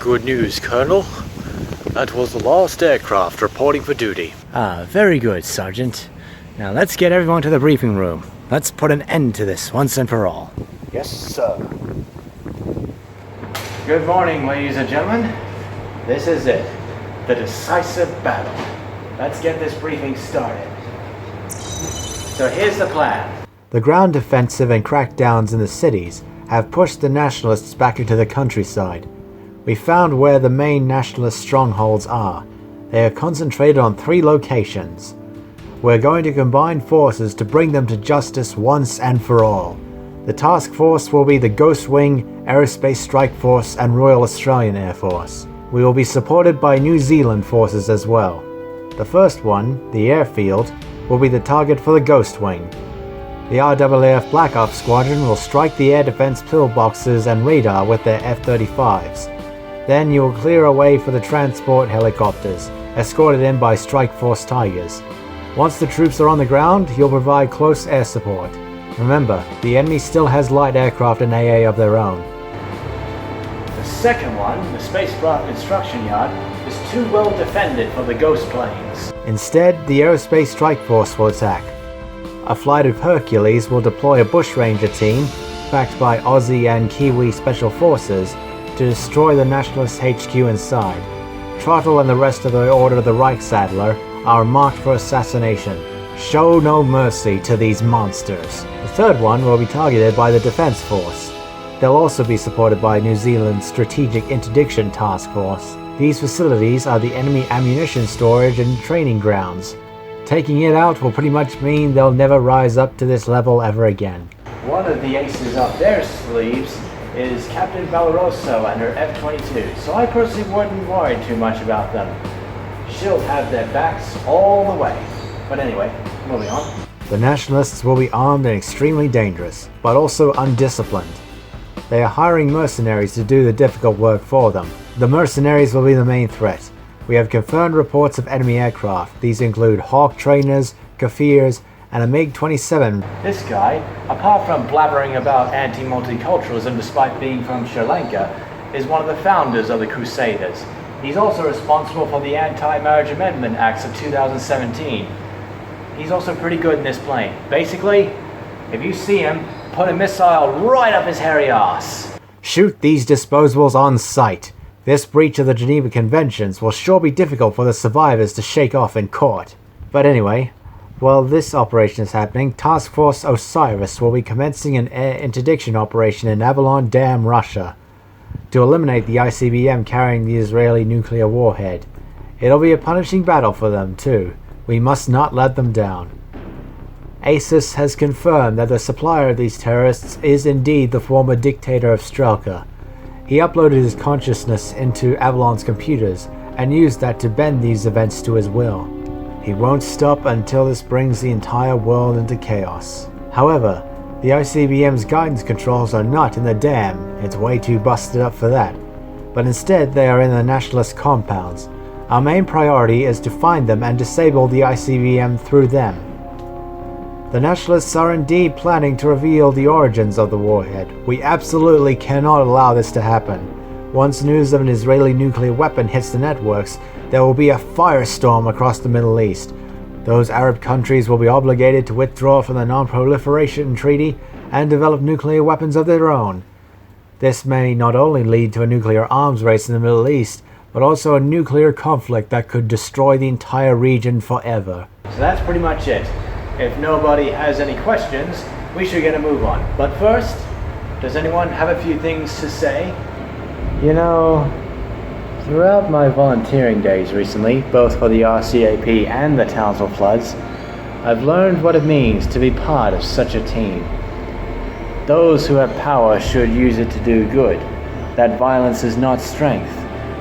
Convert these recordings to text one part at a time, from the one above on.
Good news, Colonel. That was the last aircraft reporting for duty. Ah, very good, Sergeant. Now let's get everyone to the briefing room. Let's put an end to this once and for all. Yes, sir. Good morning, ladies and gentlemen. This is it. The decisive battle. Let's get this briefing started. So here's the plan. The ground defensive and crackdowns in the cities have pushed the Nationalists back into the countryside. We found where the main Nationalist strongholds are. They are concentrated on 3 locations. We're going to combine forces to bring them to justice once and for all. The task force will be the Ghost Wing, Aerospace Strike Force and Royal Australian Air Force. We will be supported by New Zealand forces as well. The first one, the airfield, will be the target for the Ghost Wing. The RAAF Black Ops Squadron will strike the air defense pillboxes and radar with their F-35s. Then you will clear a way for the transport helicopters, escorted in by Strike Force Tigers. Once the troops are on the ground, you'll provide close air support. Remember, the enemy still has light aircraft and AA of their own. The second one, the spacecraft construction yard, is too well defended for the Ghost planes. Instead, the Aerospace Strike Force will attack. A flight of Hercules will deploy a bushranger team, backed by Aussie and Kiwi Special Forces, to destroy the Nationalist HQ inside. Trottle and the rest of the Order of the Reichsadler are marked for assassination. Show no mercy to these monsters. The third one will be targeted by the Defence Force. They'll also be supported by New Zealand's Strategic Interdiction Task Force. These facilities are the enemy ammunition storage and training grounds. Taking it out will pretty much mean they'll never rise up to this level ever again. One of the aces up their sleeves is Captain Valoroso and her F-22, so I personally wouldn't worry too much about them. She'll have their backs all the way. But anyway, moving on. The Nationalists will be armed and extremely dangerous, but also undisciplined. They are hiring mercenaries to do the difficult work for them. The mercenaries will be the main threat. We have confirmed reports of enemy aircraft. These include Hawk trainers, Kafirs, and a MiG-27. This guy, apart from blabbering about anti-multiculturalism despite being from Sri Lanka, is one of the founders of the Crusaders. He's also responsible for the Anti-Marriage Amendment Acts of 2017. He's also pretty good in this plane. Basically, if you see him, put a missile right up his hairy ass. Shoot these disposables on sight. This breach of the Geneva Conventions will sure be difficult for the survivors to shake off in court. But anyway, while this operation is happening, Task Force Osiris will be commencing an air interdiction operation in Avalon Dam, Russia, to eliminate the ICBM carrying the Israeli nuclear warhead. It'll be a punishing battle for them too. We must not let them down. ASIS has confirmed that the supplier of these terrorists is indeed the former Dictator of Strelka. He uploaded his consciousness into Avalon's computers and used that to bend these events to his will. He won't stop until this brings the entire world into chaos. However, the ICBM's guidance controls are not in the dam, it's way too busted up for that, but instead they are in the Nationalist compounds. Our main priority is to find them and disable the ICBM through them. The Nationalists are indeed planning to reveal the origins of the warhead. We absolutely cannot allow this to happen. Once news of an Israeli nuclear weapon hits the networks, there will be a firestorm across the Middle East. Those Arab countries will be obligated to withdraw from the Non-Proliferation Treaty and develop nuclear weapons of their own. This may not only lead to a nuclear arms race in the Middle East, but also a nuclear conflict that could destroy the entire region forever. So that's pretty much it. If nobody has any questions, we should get a move on. But first, does anyone have a few things to say? You know, throughout my volunteering days recently, both for the RCAP and the Townsville Floods, I've learned what it means to be part of such a team. Those who have power should use it to do good. That violence is not strength.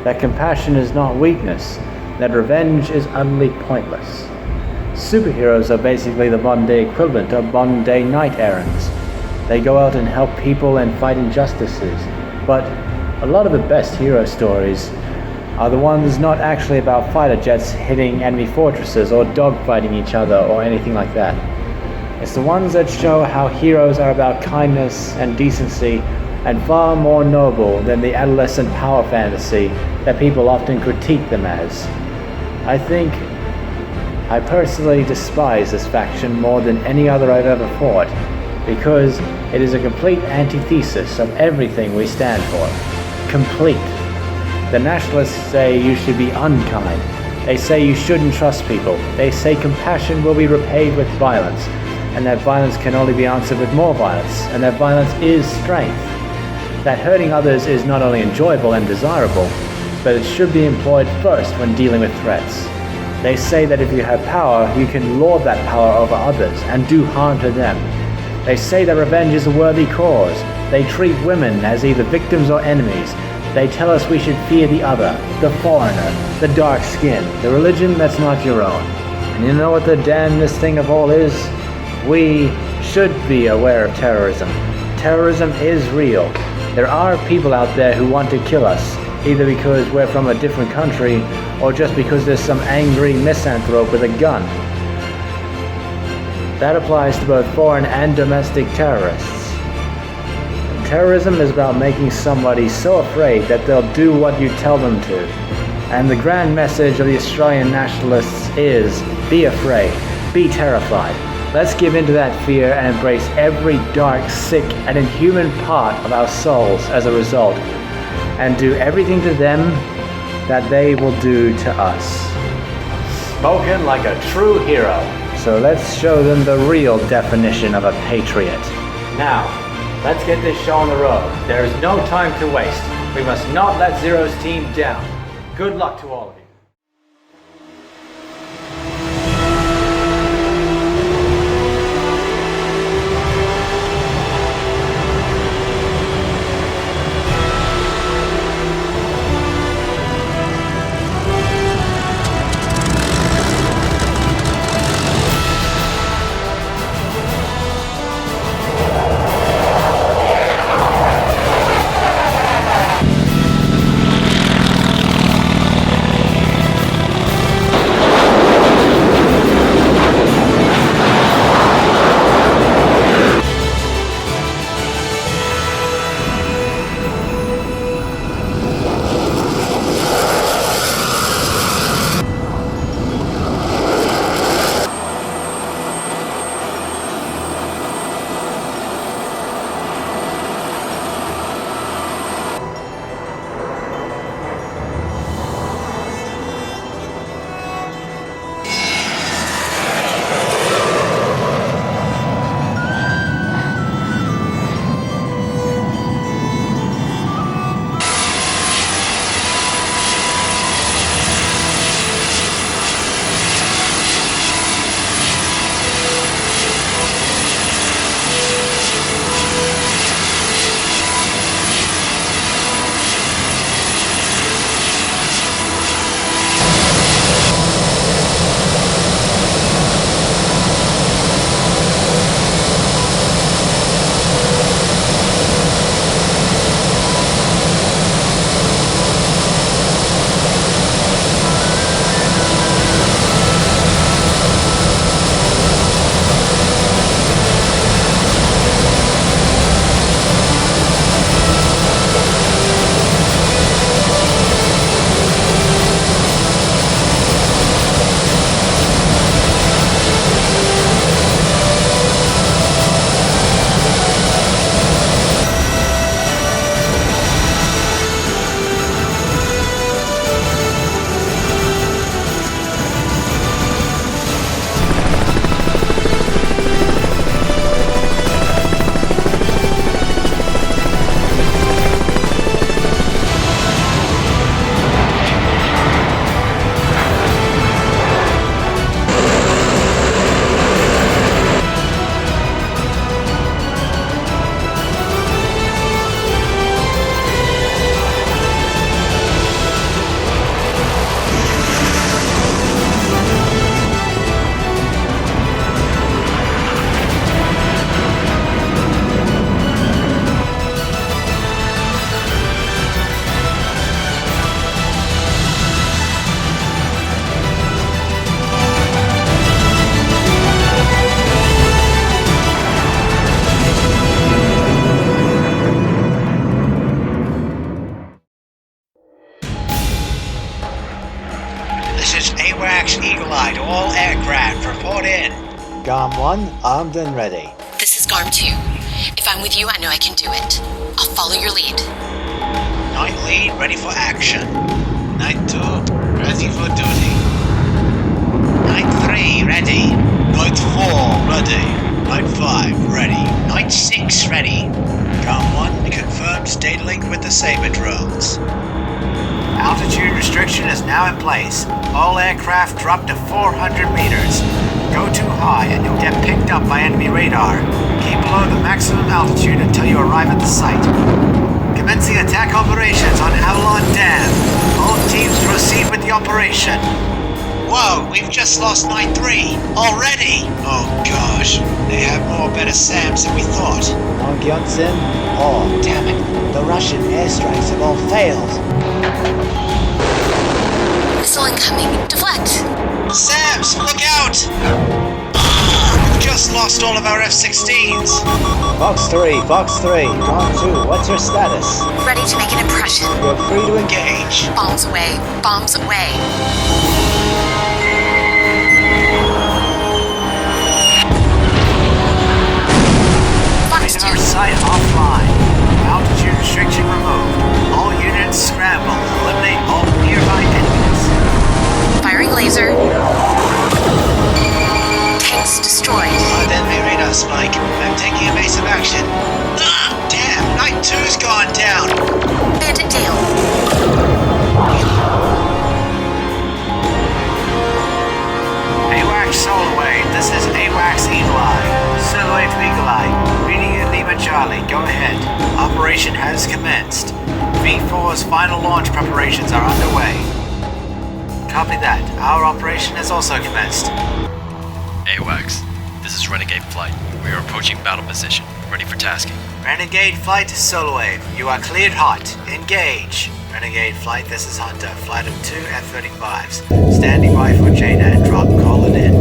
That compassion is not weakness. That revenge is utterly pointless. Superheroes are basically the modern-day equivalent of modern-day knight errants. They go out and help people and fight injustices, but a lot of the best hero stories are the ones not actually about fighter jets hitting enemy fortresses or dogfighting each other or anything like that. It's the ones that show how heroes are about kindness and decency and far more noble than the adolescent power fantasy that people often critique them as. I personally despise this faction more than any other I've ever fought, because it is a complete antithesis of everything we stand for. Complete. The Nationalists say you should be unkind. They say you shouldn't trust people. They say compassion will be repaid with violence, and that violence can only be answered with more violence, and that violence is strength. That hurting others is not only enjoyable and desirable, but it should be employed first when dealing with threats. They say that if you have power, you can lord that power over others and do harm to them. They say that revenge is a worthy cause. They treat women as either victims or enemies. They tell us we should fear the other, the foreigner, the dark skin, the religion that's not your own. And you know what the damnedest thing of all is? We should be aware of terrorism. Terrorism is real. There are people out there who want to kill us, either because we're from a different country or just because there's some angry misanthrope with a gun. That applies to both foreign and domestic terrorists. Terrorism is about making somebody so afraid that they'll do what you tell them to. And the grand message of the Australian Nationalists is, be afraid, be terrified. Let's give in to that fear and embrace every dark, sick, and inhuman part of our souls as a result, and do everything to them that they will do to us. Spoken like a true hero. So let's show them the real definition of a patriot. Now, let's get this show on the road. There is no time to waste. We must not let Zero's team down. Good luck to all of you. Flight, all aircraft, report in. Garm 1, armed and ready. This is Garm 2. If I'm with you, I know I can do it. I'll follow your lead. Night lead, ready for action. Night 2, ready for duty. Night 3, ready. Night 4, ready. Night 5, ready. Night 6, ready. Garm 1, confirmed data link with the Saber drones. Altitude restriction is now in place. All aircraft drop to 400 meters. Go too high and you'll get picked up by enemy radar. Keep below the maximum altitude until you arrive at the site. Commencing attack operations on Avalon Dam. All teams proceed with the operation. Whoa, we've just lost Night 3. Already? Oh gosh, they have more better SAMs than we thought. Mongyonsin, oh damn it. The Russian airstrikes have all failed. Missile incoming. Deflect! SAMs, look out! We've just lost all of our F-16s. Fox 3, Garm 2, what's your status? Ready to make an impression. You're free to engage. Bombs away. Bombs away. Fox 2. Radar sight offline. Altitude restriction removed. All units scramble. Eliminate all nearby enemies. Firing laser. Tanks destroyed. Then my radar spike. I'm taking evasive action. Damn, Night 2's gone down. Bandit Dale. AWACS Solway, this is AWACS Eli. Solway to Eagle Eye. Reading at Lima Charlie, go ahead. Operation has commenced. V4's final launch preparations are underway. Copy that. Our operation has also commenced. AWACS, this is Renegade Flight. We are approaching battle position, ready for tasking. Renegade Flight, Solway, you are cleared hot. Engage. Renegade Flight, this is Hunter. Flight of 2 F-35s. Standing by for JDAD drop. Call it in.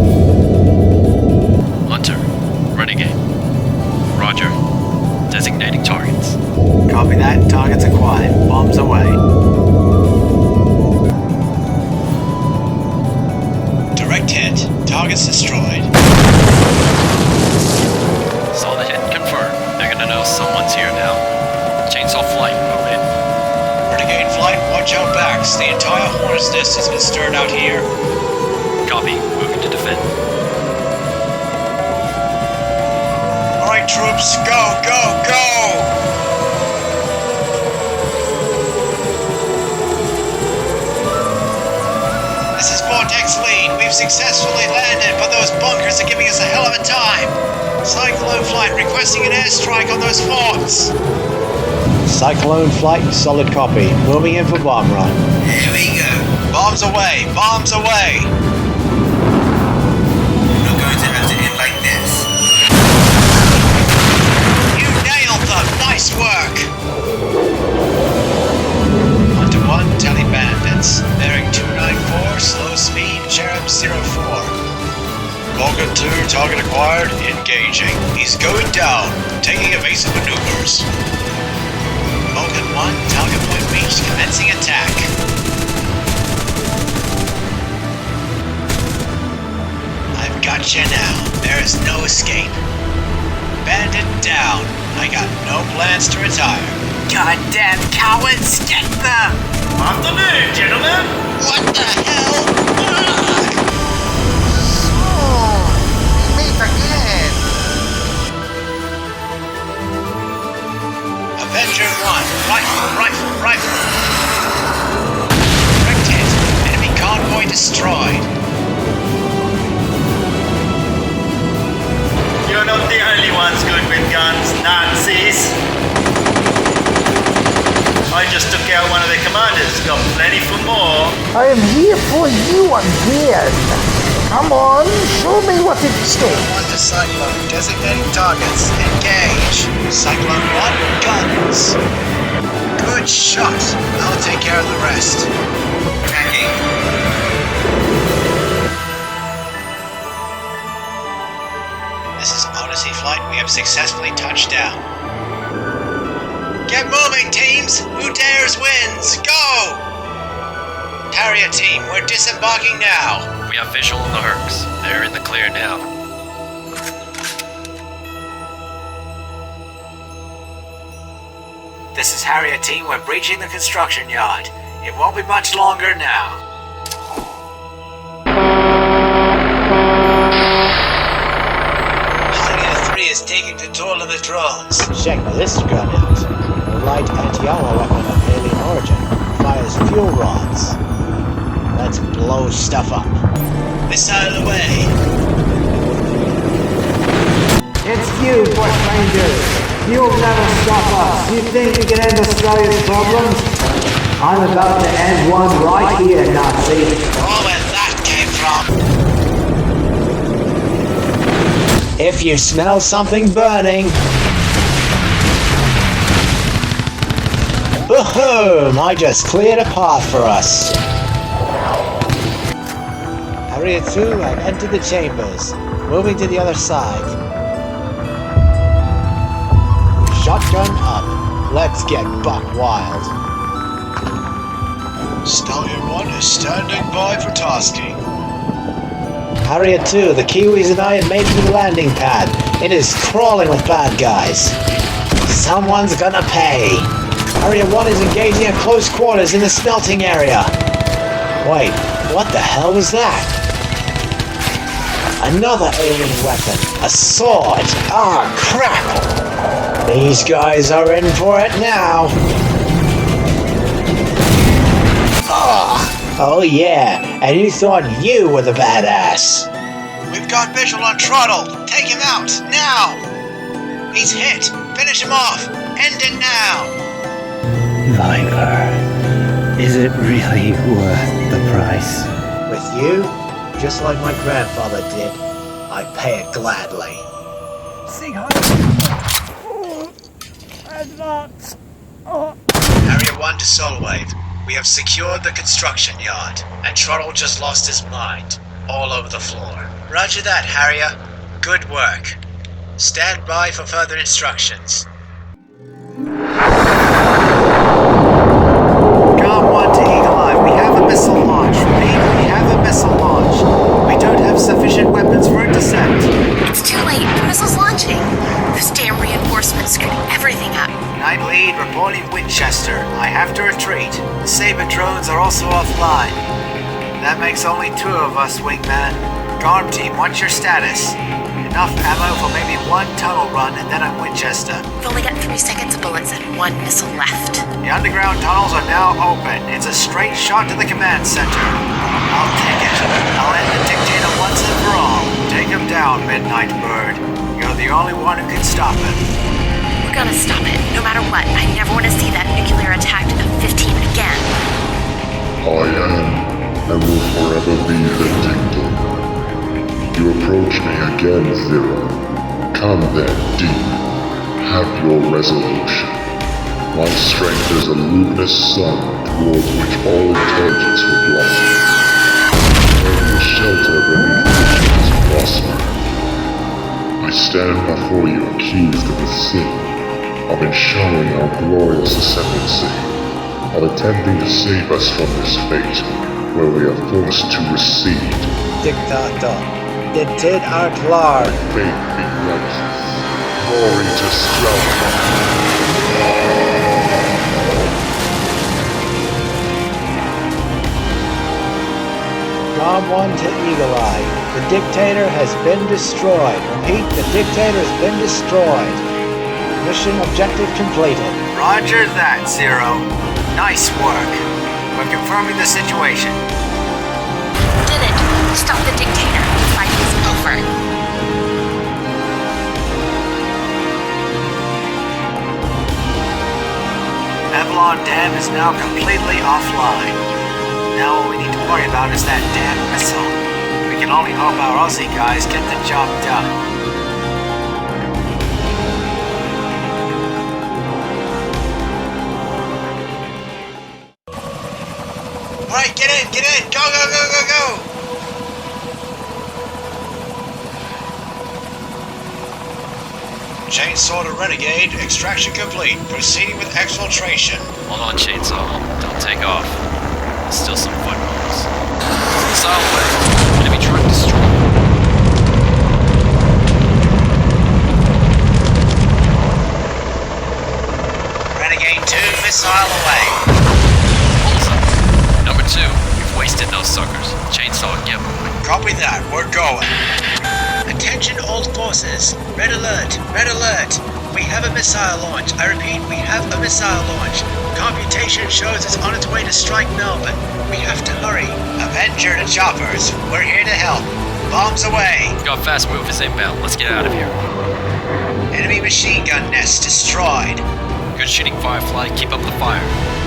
Hunter, Renegade. Roger. Designating targets. Copy that. Targets acquired. Bombs away. Direct hit. Targets destroyed. Saw the hit. Confirmed. They're gonna know someone's here now. Chainsaw Flight, move in. Renegade Flight, watch our backs. The entire Hornet's Nest has been stirred out here. Copy. Moving to defend. Alright, troops. Go, go, go! This is Vortex Lead. We've successfully landed, but those bunkers are giving us a hell of a time. Cyclone Flight requesting an airstrike on those forts. Cyclone Flight, solid copy. Moving in for bomb run. Here we go. Bombs away! Bombs away! We're not going to have to end like this. You nailed them! Nice work! Hunter 1, tally bandits. Bearing 294, slow speed, Cherub 04. Vulcan 2, target acquired, engaging. He's going down, taking evasive maneuvers. Vulcan 1, target point reached, commencing attack. I've got you now. There is no escape. Bandit down. I got no plans to retire. Goddamn cowards, get them! Off the move, gentlemen! What the hell? Me again. Avenger 1, rifle. Direct hit. Enemy convoy destroyed. You're not the only ones good with guns, Nazis. I just took out one of their commanders. Got plenty for more. I am here for you again. Come on, show me what it's doing. On to Cyclone, designating targets. Engage. Cyclone 1, guns. Good shot. I'll take care of the rest. Tracking. This is Odyssey Flight. We have successfully touched down. Get moving, teams! Who dares wins! Go! Harrier team, we're disembarking now. We have visual on the Hercs. They're in the clear now. This is Harrier team, we're breaching the construction yard. It won't be much longer now. Harrier 3 is taking control of the drones. Check ballistic gun out. A light anti-armor weapon of alien origin. Fires fuel rods. Let's blow stuff up. Missile away. It's you, Force Rangers! You'll never stop us! You think you can end Australia's problems? I'm about to end one right here, Nazi! Oh, where that came from. If you smell something burning... Boom! I just cleared a path for us. Harrier 2 have entered the chambers. Moving to the other side. Shotgun up. Let's get buck wild. Stallion 1 is standing by for tasking. Harrier 2, the Kiwis and I have made it to the landing pad. It is crawling with bad guys. Someone's gonna pay. Harrier 1 is engaging at close quarters in the smelting area. Wait, what the hell was that? Another alien weapon. A sword. Ah, crap! These guys are in for it now. Oh yeah, and you thought you were the badass. We've got visual on Trottle. Take him out, now! He's hit. Finish him off. End it now. Viper, is it really worth the price? With you, just like my grandfather did, I pay it gladly. Harrier 1 to Solwave. We have secured the construction yard, and Trottle just lost his mind. All over the floor. Roger that, Harrier. Good work. Stand by for further instructions. Guard 1 to Eagle Eye, we have a missile launch. Repeat, we have a missile launch. We don't have sufficient weapons for intercept. It's too late. The missile's launching. Those damn reinforcements screwed everything up. Night lead reporting Winchester. I have to retreat. The Saber drones are also offline. That makes only 2 of us, Wingman. Guard team, what's your status? Enough ammo for maybe 1 tunnel run and then I'm Winchester. We've only got 3 seconds of bullets and 1 missile left. The underground tunnels are now open. It's a straight shot to the command center. I'll take it. I'll end the Dictator once and for all. Take him down, Midnight Bird. You're the only one who can stop him. We're gonna stop it, no matter what. I never want to see that nuclear attack to F-15 again. I am, and will forever be the Dictator. You approach me again, Zero. Come then, demon. Have your resolution. My strength is a luminous sun towards which all intelligence will blossom. Every shelter beneath which is prosper. I stand before you accused of the sin, of ensuring our glorious ascendancy, of attempting to save us from this fate, where we are forced to recede. Dictator, det tid är klar. Faith be righteous. Glory to Strelka. Dom 1 to Eagle Eye. The Dictator has been destroyed. Repeat, the Dictator has been destroyed. Mission objective completed. Roger that, Zero. Nice work. We're confirming the situation. Did it. Stop the Dictator. The fight is over. Avalon Dam is now completely offline. Now all we need to worry about is that damn missile. We can only hope our Aussie guys get the job done. Alright, get in! Go, go, go, go, go! Chainsaw to Renegade, extraction complete. Proceeding with exfiltration. Hold on, Chainsaw. Don't take off. There's still some foot close. Missile away. Enemy truck destroyed. Renegade 2, missile away. Bullseye. Number 2, we've wasted those suckers. Chainsaw and get moving. Copy that, we're going. Attention all forces. Red alert, red alert. We have a missile launch. I repeat, we have a missile launch. Computation shows it's on its way to strike Melbourne. We have to hurry. Avenger to choppers. We're here to help. Bombs away. Got fast movers inbound. Let's get out of here. Enemy machine gun nest destroyed. Good shooting, Firefly. Keep up the fire.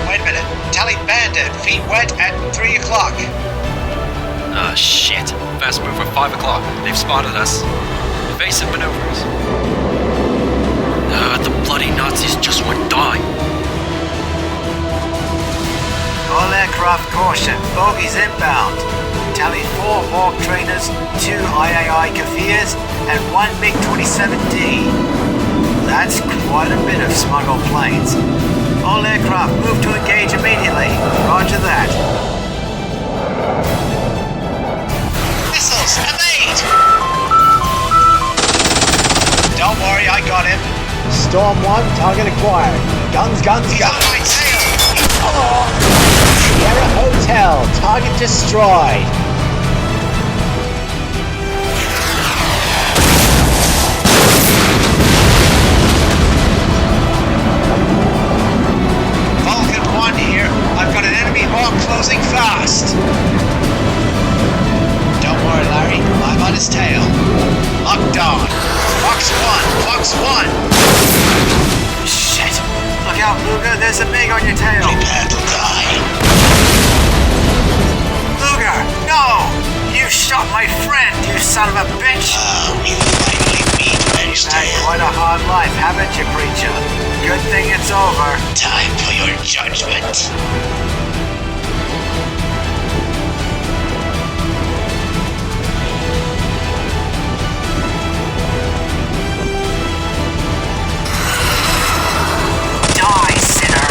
Wait a minute. Tally bandit. Feet wet at 3 o'clock. Ah, shit. Fast mover, 5 o'clock. They've spotted us. Evasive maneuvers. The bloody Nazis just went die. All aircraft caution, bogies inbound. Tally 4 Hawk trainers, 2 IAI Kafirs, and 1 MiG-27D. That's quite a bit of smuggled planes. All aircraft move to engage immediately. Roger that. Missiles, evade! Don't worry, I got him. Storm 1, target acquired. Guns, guns, He's on guns. my tail. Sierra Hotel, target destroyed. Vulcan 1 here. I've got an enemy Hawk closing fast. Don't worry, Larry. I'm on his tail. Locked on. Fox 1. Fox 1. Shit! Look out, Luger, there's a MiG on your tail. Prepare to die. Luger, no! You shot my friend, you son of a bitch! You finally beat Ben's You've had tail. quite a hard life, haven't you, preacher? Good thing it's over. Time for your judgment. Die, sinner!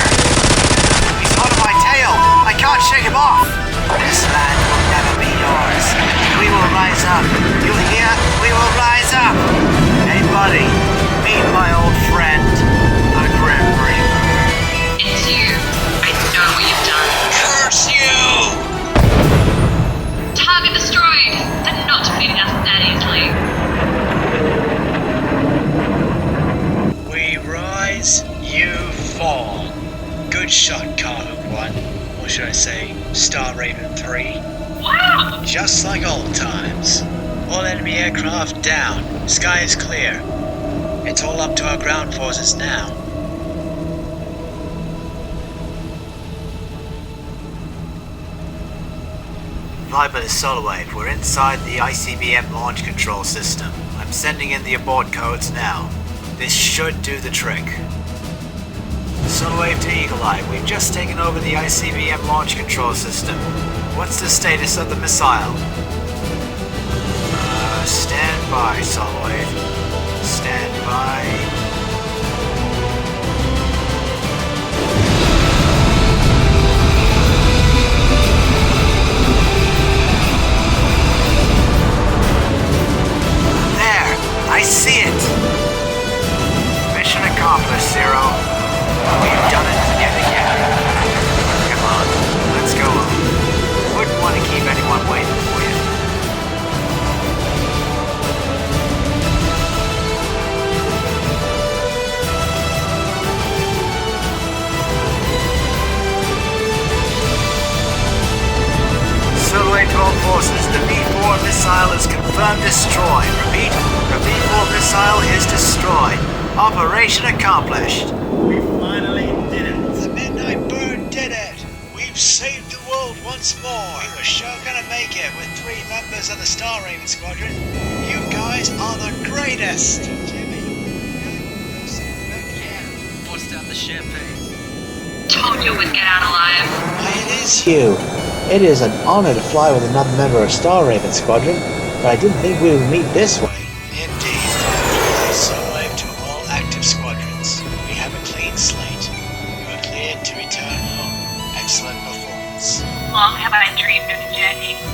He's holding my tail! I can't shake him off! This land will never be yours. We will rise up. You hear? We will rise up! Hey, buddy. Meet my old friend, the Grim Reaper. It's you. I know what you've done. Curse you! Target destroyed. They're not defeating us that easily. We rise, you fall. Good shot, Carhook 1. Or should I say, Star Raven 3. Wow! Just like old times. All enemy aircraft down. Sky is clear. It's all up to our ground forces now. Viper to Solowave, we're inside the ICBM launch control system. I'm sending in the abort codes now. This should do the trick. Solowave to Eagle Eye, we've just taken over the ICBM launch control system. What's the status of the missile? Stand by, Solowave. Stand by. I see it! Mission accomplished, Zero. We've done it yet again. Come on, let's go. Wouldn't want to keep anyone waiting for you. Silhouette to all forces, the V4 missile is confirmed destroyed. Repeat, the V4 missile is destroyed. Operation accomplished. We finally did it. The Midnight Bird did it! We've saved the world once more! We were sure gonna make it with 3 members of the Star Raven Squadron. You guys are the greatest! Jimmy, Forced out the champagne. Told you we'd get out alive. why it is You. It is an honor to fly with another member of Star Raven Squadron, but I didn't think we would meet this way. Indeed. Solwave to all active squadrons. We have a clean slate. You are cleared to return home. Excellent performance. Long have I dreamed of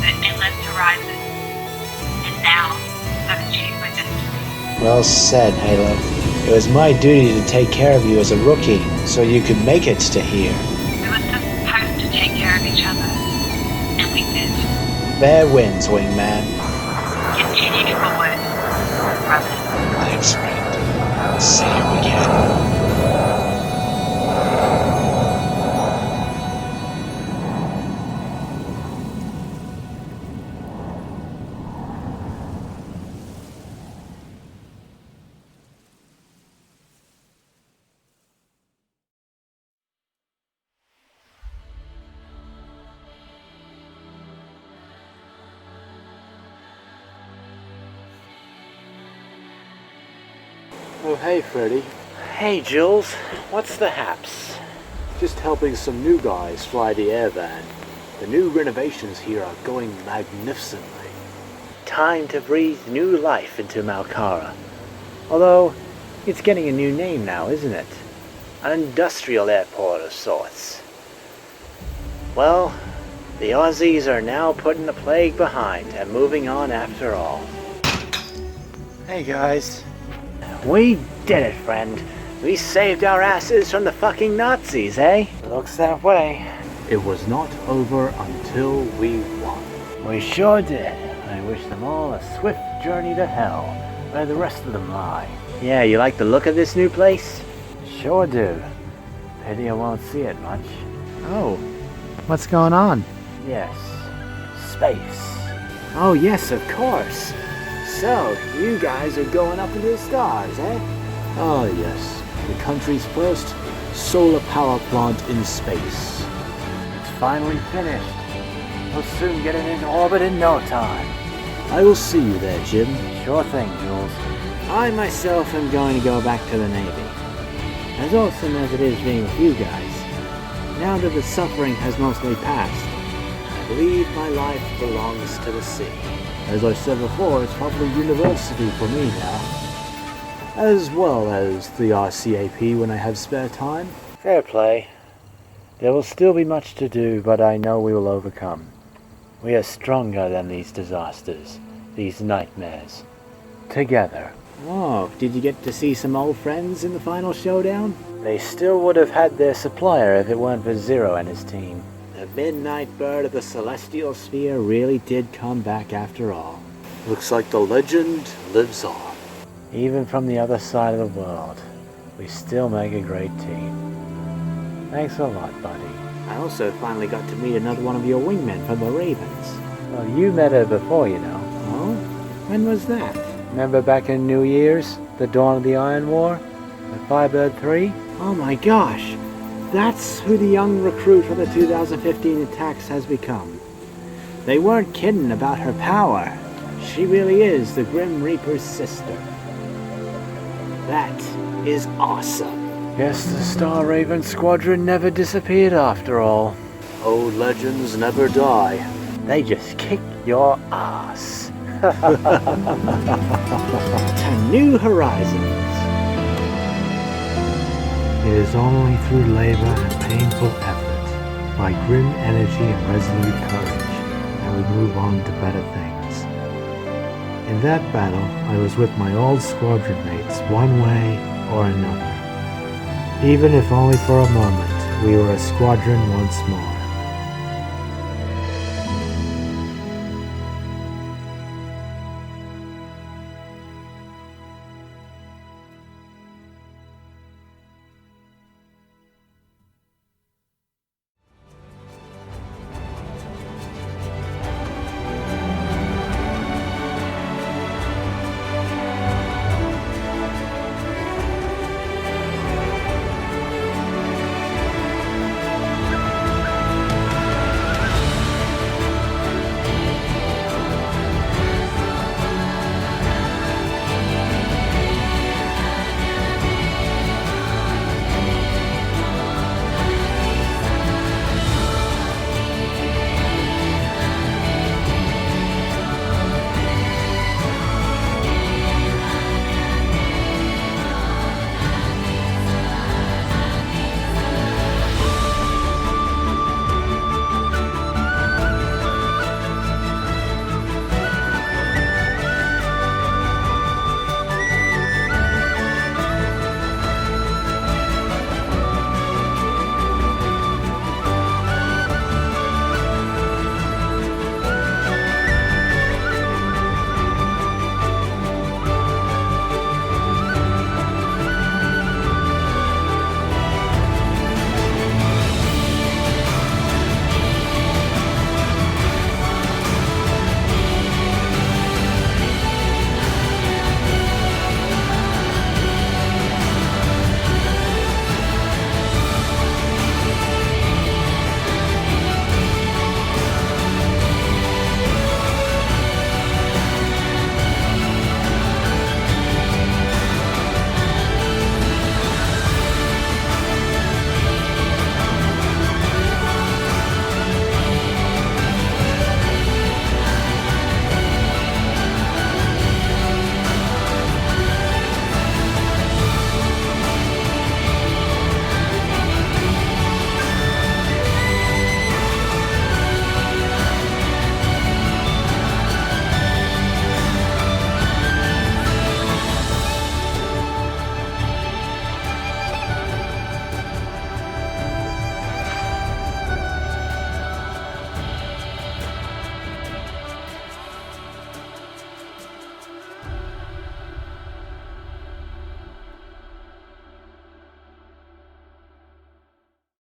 the endless horizon. And now, I've achieved my destiny. Well said, Halo. It was my duty to take care of you as a rookie, so you could make it to here. We were supposed to take care of each other. And we did. Fair winds, Wingman. Continue forward, brother. Thanks, friend. See you again. Oh, hey, Freddy. Hey, Jules. What's the haps? Just helping some new guys fly the air van. The new renovations here are going magnificently. Time to breathe new life into Malkara. Although, it's getting a new name now, isn't it? An industrial airport of sorts. Well, the Aussies are now putting the plague behind and moving on after all. Hey, guys. We did it, friend. We saved our asses from the fucking Nazis, eh? Looks that way. It was not over until we won. We sure did. I wish them all a swift journey to hell, where the rest of them lie. Yeah, you like the look of this new place? Sure do. Pity I won't see it much. Oh, what's going on? Yes, space. Oh yes, of course. So, you guys are going up into the stars, eh? Oh yes, the country's first solar power plant in space. It's finally finished. We'll soon get it into orbit in no time. I will see you there, Jim. Sure thing, Jules. I myself am going to go back to the Navy. As awesome as it is being with you guys, now that the suffering has mostly passed, I believe my life belongs to the sea. As I said before, it's probably university for me now. As well as the RCAP when I have spare time. Fair play. There will still be much to do, but I know we will overcome. We are stronger than these disasters, these nightmares. Together. Oh, did you get to see some old friends in the final showdown? They still would have had their supplier if it weren't for Zero and his team. The midnight bird of the celestial sphere really did come back after all. Looks like the legend lives on. Even from the other side of the world, we still make a great team. Thanks a lot, buddy. I also finally got to meet another one of your wingmen from the Ravens. Well, you met her before, you know. Oh? When was that? Remember back in New Year's? The dawn of the Iron War? The Firebird 3? Oh my gosh! That's who the young recruit for the 2015 attacks has become. They weren't kidding about her power. She really is the Grim Reaper's sister. That is awesome. Guess the Star Raven Squadron never disappeared after all. Old legends never die. They just kick your ass. To new horizons. It is only through labor and painful effort, by grim energy and resolute courage, that we move on to better things. In that battle, I was with my old squadron mates one way or another. Even if only for a moment, we were a squadron once more.